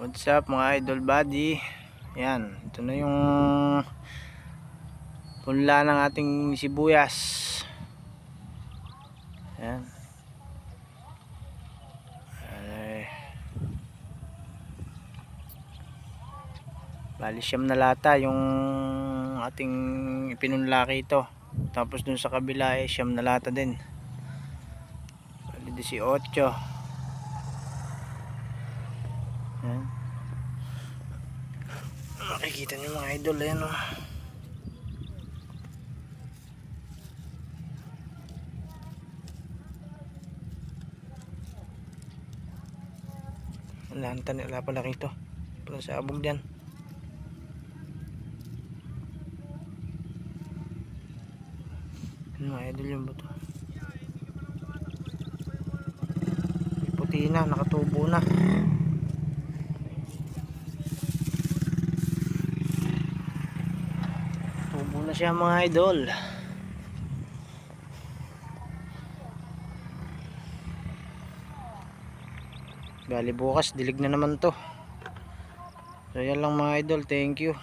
What's up mga idol body? Yan, ito na yung punla ng ating sibuyas. Yan. Bali siyam na lata yung ating ipinunlaki ito. Tapos dun sa kabila siyam na lata din. Bali 18. Yan. Makikita niyo mga idol, ayan o. Lantan nila pala rito. Pala sa abog diyan. Ano mga idol yung buto. Puti na, nakatubo na. Tubo na siya mga idol. Bali bukas dilig na naman to. So yan lang mga idol, thank you.